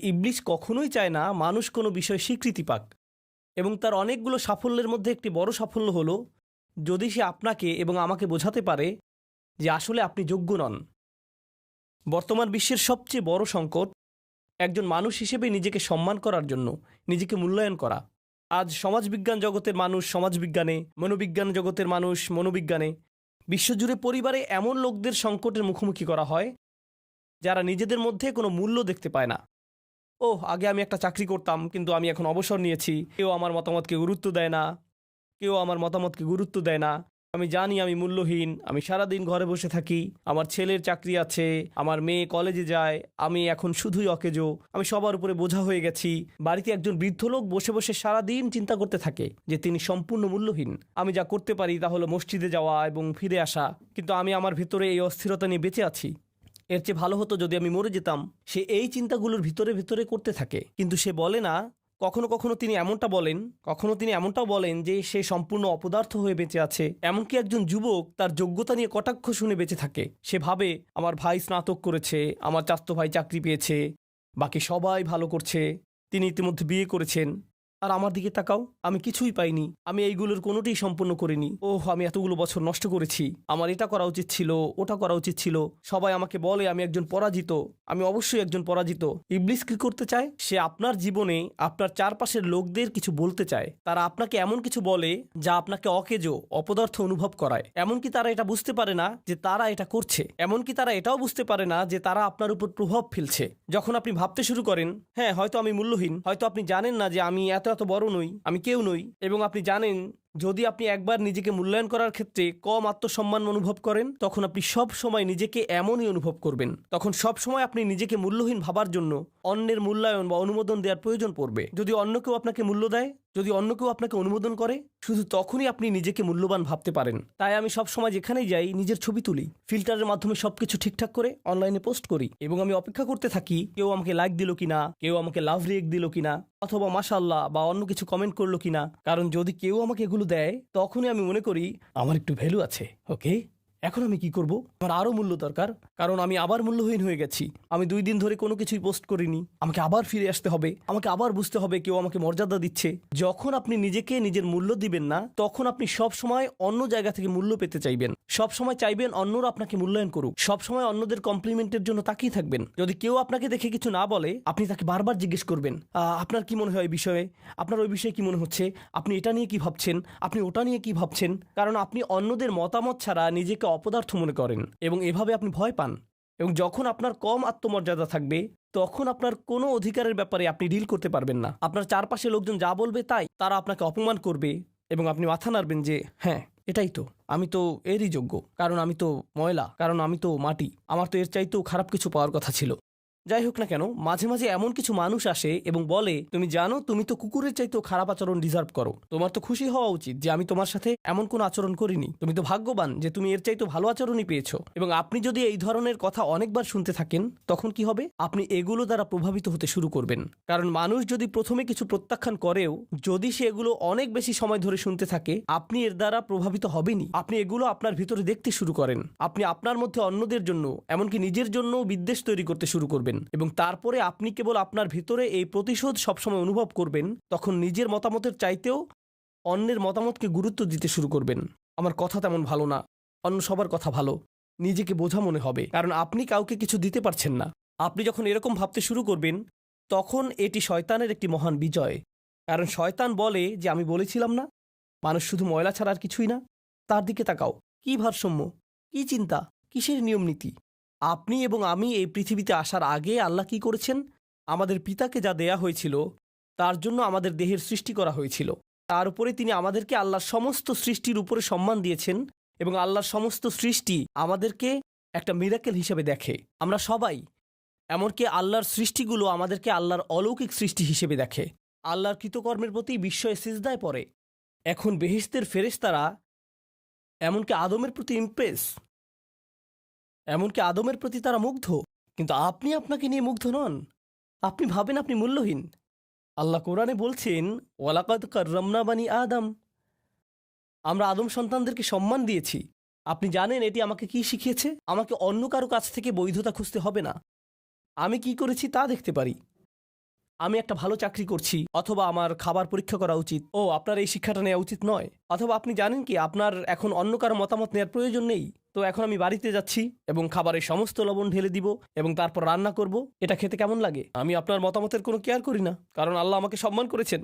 ইবলিস কখনোই চায় না মানুষ কোনো বিষয়ে স্বীকৃতি পাক, এবং তার অনেকগুলো সাফল্যের মধ্যে একটি বড় সাফল্য হলো যদি সে আপনাকে এবং আমাকে বোঝাতে পারে যে আসলে আপনি যোগ্য নন। বর্তমান বিশ্বের সবচেয়ে বড় সংকট একজন মানুষ হিসেবে নিজেকে সম্মান করার জন্য নিজেকে মূল্যায়ন করা। আজ সমাজবিজ্ঞান জগতের মানুষ সমাজবিজ্ঞানে, মনোবিজ্ঞান জগতের মানুষ মনোবিজ্ঞানে, বিশ্বজুড়ে পরিবারে এমন লোকদের সংকটের মুখোমুখি করা হয় যারা নিজেদের মধ্যে কোনো মূল্য দেখতে পায় না। আগে আমি একটা চাকরি করতাম, কিন্তু আমি এখন অবসর নিয়েছি, কেউ আমার মতামতকে গুরুত্ব দেয় না, আমি জানি আমি মূল্যহীন, আমি সারাদিন ঘরে বসে থাকি, আমার ছেলের চাকরি আছে, আমার মেয়ে কলেজে যায়, আমি এখন শুধুই অকেজো, আমি সবার উপরে বোঝা হয়ে গেছি। বাড়িতে একজন বৃদ্ধ লোক বসে বসে সারাদিন চিন্তা করতে থাকে যে তিনি সম্পূর্ণ মূল্যহীন। আমি যা করতে পারি তা হলো মসজিদে যাওয়া এবং ফিরে আসা, কিন্তু আমি আমার ভিতরে এই অস্থিরতা নিয়ে বেঁচে আছি। এর চেয়ে ভালো হতো যদি আমি মরে যেতাম। সে এই চিন্তাগুলোর ভিতরে ভিতরে করতে থাকে, কিন্তু সে বলে না। কখনো কখনো তিনি এমনটাও বলেন যে সে সম্পূর্ণ অপদার্থ হয়ে বেঁচে আছে। এমনকি একজন যুবক তার যোগ্যতা নিয়ে কটাক্ষ শুনে বেঁচে থাকে। সে ভাবে আমার ভাই স্নাতক করেছে, আমার চাচাতো ভাই চাকরি পেয়েছে, বাকি সবাই ভালো করছে, তিনি ইতিমধ্যে বিয়ে করেছেন, আর আমার দিকে তাকাও, আমি কিছুই পাইনি, আমি এইগুলোর কোনোটিই সম্পূর্ণ করিনি। আমি এতগুলো বছর নষ্ট করেছি, আমার এটা করা উচিত ছিল, ওটা করা উচিত ছিল। সবাই আমাকে বলে আমি একজন পরাজিত, আমি অবশ্যই একজন পরাজিত। ইবলিস কি করতে চায়? সে আপনার জীবনে আপনার চারপাশের লোকদের কিছু বলতে চায়। তারা আপনাকে এমন কিছু বলে যা আপনাকে অকেজো, অপদার্থ অনুভব করায়। এমনকি তারা এটা বুঝতে পারে না যে তারা এটা করছে, এমনকি তারা এটাও বুঝতে পারে না যে তারা আপনার উপর প্রভাব ফেলছে। যখন আপনি ভাবতে শুরু করেন, হ্যাঁ হয়তো আমি মূল্যহীন, হয়তো আপনি জানেন না যে আমি এত বড় নই, আমি কেউ নই, এবং আপনি জানেন যদি আপনি একবার নিজেকে মূল্যায়ন করার ক্ষেত্রে কম আত্মসম্মান অনুভব করেন, তখন আপনি সব সময় নিজেকে এমনই অনুভব করবেন। তখন সব সময় আপনি নিজেকে মূল্যহীন ভাবার জন্য অন্যের মূল্যায়ন বা অনুমোদন দেওয়ার প্রয়োজন পড়বে। যদি অন্য কেউ আপনাকে মূল্য দেয়, যদি অন্য কেউ আপনাকে অনুমোদন করে, শুধু তখনই আপনি নিজেকে মূল্যবান ভাবতে পারেন। তাই আমি সব সময় যেখানেই যাই নিজের ছবি তুলি, ফিল্টারের মাধ্যমে সবকিছু ঠিকঠাক করে অনলাইনে পোস্ট করি, এবং আমি অপেক্ষা করতে থাকি কেউ আমাকে লাইক দিল কিনা, কেউ আমাকে লাভ রিয়েক্ট দিল কিনা, অথবা মাশাআল্লাহ বা অন্য কিছু কমেন্ট করলো কিনা। কারণ যদি কেউ আমাকে এগুলো দেয়, তখনই আমি মনে করি আমার একটু ভ্যালু আছে। ওকে, এখন আমি কি করব? আমার আরো মূল্য দরকার, কারণ আমি আবার মূল্যহীন হয়ে গেছি। আমি 2 দিন ধরে কোনো কিছুই পোস্ট করিনি, আমাকে আবার ফিরে আসতে হবে, আমাকে আবার বুঝতে হবে কেউ আমাকে মর্যাদা দিচ্ছে। যখন আপনি নিজেকে নিজের মূল্য দিবেন না, তখন আপনি সব সময় অন্য জায়গা থেকে মূল্য পেতে চাইবেন, সব সময় চাইবেন অন্যরা আপনাকে মূল্যায়ন করুক, সব সময় অন্যদের কমপ্লিমেন্টের জন্য তাকিয়ে থাকবেন। যদি কেউ আপনাকে দেখে কিছু না বলে, আপনি তাকে বারবার জিজ্ঞেস করবেন আপনার কি মনে হয় এই বিষয়ে, আপনার ওই বিষয়ে কি মনে হচ্ছে, আপনি এটা নিয়ে কি ভাবছেন, আপনি ওটা নিয়ে কি ভাবছেন। কারণ আপনি অন্যদের মতামত ছাড়া নিজেকে অপদার্থ মনে করেন, এবং এভাবে আপনি ভয় পান। এবং যখন আপনার কম আত্মমর্যাদা থাকবে, তখন আপনার কোনো অধিকারের ব্যাপারে আপনি ডিল করতে পারবেন না। আপনার চারপাশে লোকজন যা বলবে তাই, তারা আপনাকে অপমান করবে, এবং আপনি মাথা নাড়বেন যে হ্যাঁ এটাই তো, আমি তো এরই যোগ্য, কারণ আমি তো ময়লা, কারণ আমি তো মাটি, আমার তো এর চাইতেও খারাপ কিছু পাওয়ার কথা ছিল। যাই হোক না কেন, মাঝে মাঝে এমন কিছু মানুষ আসে এবং বলে তুমি জানো তুমি তো কুকুরের চাইতেও খারাপ আচরণ ডিজার্ভ করো, তোমার তো খুশি হওয়া উচিত যে আমি তোমার সাথে এমন কোনো আচরণ করিনি, তুমি তো ভাগ্যবান যে তুমি এর চাইতেও ভালো আচরণই পেয়েছো। এবং আপনি যদি এই ধরনের কথা অনেকবার শুনতে থাকেন, তখন কি হবে? আপনি এগুলো দ্বারা প্রভাবিত হতে শুরু করবেন। কারণ মানুষ যদি প্রথমে কিছু প্রত্যাখ্যান করেও, যদি সে এগুলো অনেক বেশি সময় ধরে শুনতে থাকে, আপনি এর দ্বারা প্রভাবিত হবেনই। আপনি এগুলো আপনার ভিতরে দেখতে শুরু করেন, আপনি আপনার মধ্যে অন্যদের জন্য, এমনকি নিজের জন্য বিদ্বেষ তৈরি করতে শুরু করবেন, এবং তারপরে আপনি কেবল আপনার ভিতরে এই প্রতিশোধ সবসময় অনুভব করবেন। তখন নিজের মতামতের চাইতেও অন্যের মতামতকে গুরুত্ব দিতে শুরু করবেন। আমার কথা তেমন ভালো না, অন্য সবার কথা ভালো, নিজেকে বোঝা মনে হবে, কারণ আপনি কাউকে কিছু দিতে পারছেন না। আপনি যখন এরকম ভাবতে শুরু করবেন, তখন এটি শয়তানের একটি মহান বিজয়। কারণ শয়তান বলে যে আমি বলেছিলাম না, মানুষ শুধু ময়লা ছাড়া আর কিছুই না। তার দিকে তাকাও, কি ভারসাম্য, কি চিন্তা, কিসের নিয়ম নীতি। আপনি এবং আমি এই পৃথিবীতে আসার আগে আল্লাহ কি করেছেন? আমাদের পিতাকে যা দেয়া হয়েছিল তার জন্য আমাদের দেহের সৃষ্টি করা হয়েছিল। তার উপরে তিনি আমাদেরকে আল্লাহর সমস্ত সৃষ্টির উপরে সম্মান দিয়েছেন, এবং আল্লাহর সমস্ত সৃষ্টি আমাদেরকে একটা মিরাকেল হিসেবে দেখে। আমরা সবাই, এমনকি আল্লাহর সৃষ্টিগুলো আমাদেরকে আল্লাহর অলৌকিক সৃষ্টি হিসেবে দেখে। আল্লাহর কৃতকর্মের প্রতি বিস্ময়ে সিজদায় পড়ে। এখন বেহেশতের ফেরেশতারা এমনকি আদমের প্রতি ইমপ্রেস, এমনকি আদমের প্রতি তারা মুগ্ধ, কিন্তু আপনি আপনাকে নিয়ে মুগ্ধ নন। আপনি ভাবেন আপনি মূল্যহীন। আল্লাহ কোরআনে বলছেন ওয়ালাকাদ কাররামনা বানি আদম, আমরা আদম সন্তানদেরকে সম্মান দিয়েছি। আপনি জানেন এটি আমাকে কি শিখিয়েছে? আমাকে অন্য কারো কাছ থেকে বৈধতা খুঁজতে হবে না, আমি কি করেছি তা দেখতে পারি। আমি একটা ভালো চাকরি করছি, অথবা আমার খাবার পরীক্ষা করা উচিত, ও আপনার এই শিক্ষাটা নেওয়া উচিত নয়, অথবা আপনি জানেন কি আপনার এখন অন্য কারো মতামত নেওয়ার প্রয়োজন নেই, তো এখন আমি বাড়িতে যাচ্ছি এবং খাবারের সমস্ত লবণ ঢেলে দিব এবং তারপর রান্না করব। এটা খেতে কেমন লাগে? আমি আপনার মতামতের কোনো কেয়ার করি না, কারণ আল্লাহ আমাকে সম্মান করেছেন।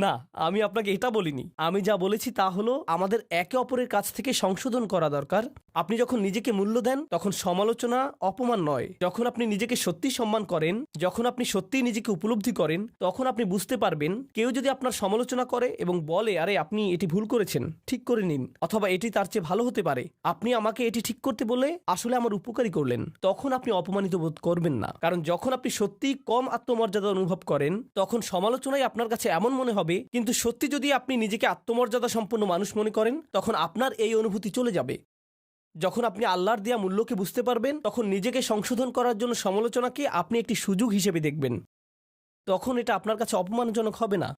না, আমি আপনাকে এটা বলিনি। আমি যা বলেছি তা হলো আমাদের একে অপরের কাছ থেকে সংশোধন করা দরকার। আপনি যখন নিজেকে মূল্য দেন তখন সমালোচনা অপমান নয়। যখন আপনি নিজেকে সত্যি সম্মান করেন, যখন আপনি সত্যিই নিজেকে উপলব্ধি করেন, তখন আপনি বুঝতে পারবেন কেউ যদি আপনার সমালোচনা করে এবং বলে আরে আপনি এটি ভুল করেছেন, ঠিক করে নিন, অথবা এটি তার চেয়ে ভালো হতে পারে, আপনি আমাকে এটি ঠিক করতে বলে আসলে আমার উপকারী করলেন, তখন আপনি অপমানিত বোধ করবেন না। কারণ যখন আপনি সত্যিই কম আত্মমর্যাদা অনুভব করেন তখন সমালোচনাই আপনার কাছে এমন মনে হবে, কিন্তু সত্যি যদি আপনি নিজেকে আত্মমর্যাদা সম্পন্ন মানুষ মনে করেন তখন আপনার এই অনুভূতি চলে যাবে। যখন আপনি আল্লাহর দেয়া মূল্যকে বুঝতে পারবেন তখন নিজেকে সংশোধন করার জন্য সমালোচনাকে আপনি একটি সুযোগ হিসেবে দেখবেন। তখন এটা আপনার কাছে অপমানজনক হবে না।